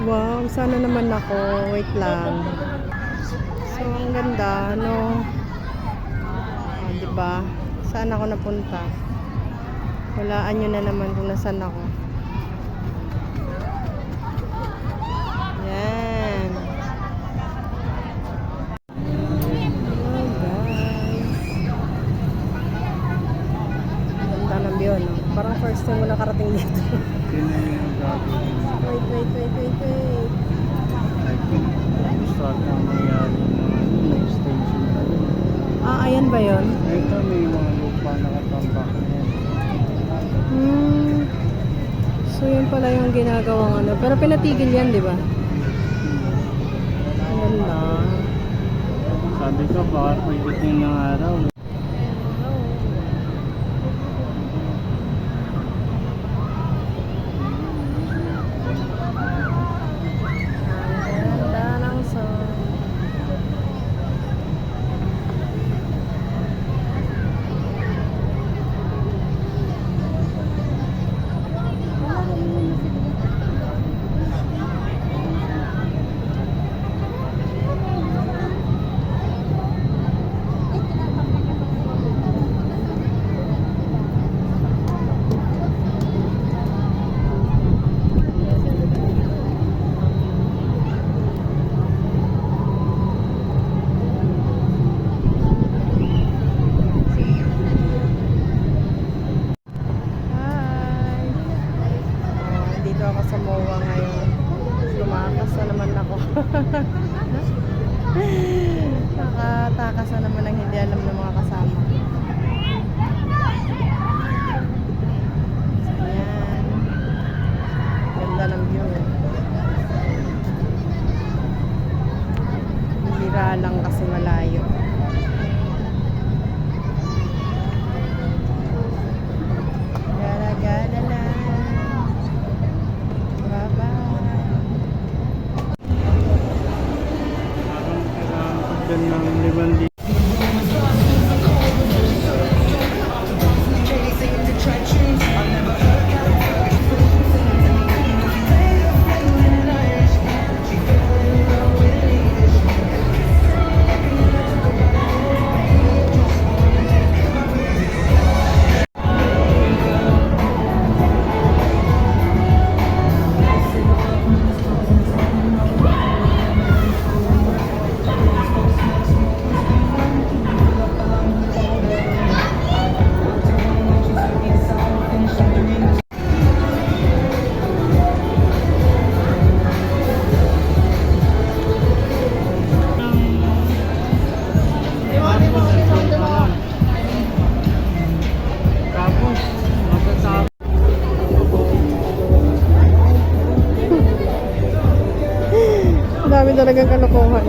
Wow, sana naman ako. Wait lang. So, ang ganda, no? Oh, diba? Saan ako napunta? Walaan nyo na naman kung nasan ako. Yan. Hello, guys. Ganda ng view, no? Parang first time ko nakarating dito. Wait. Start na nangyari ng extension na yun. Ah, ayan ba yun? Ito may mga lupa nakatambak na yan. So yun pala yung ginagawang ano. Pero pinatigil yan, di ba? Ang ganda. Sabi ko baka pagdating ng araw. Ang ganda ng sun. Ako sa MOA ngayon. Tumakas na naman ako. Nakatakas na naman ang hindi alam ng mga kasama. Ayan. Ganda ng view. Bira lang kasi malayo. Gala-gala lang. Ng 5,000. Tapos matatapos. Ang dami talagang kalokohan.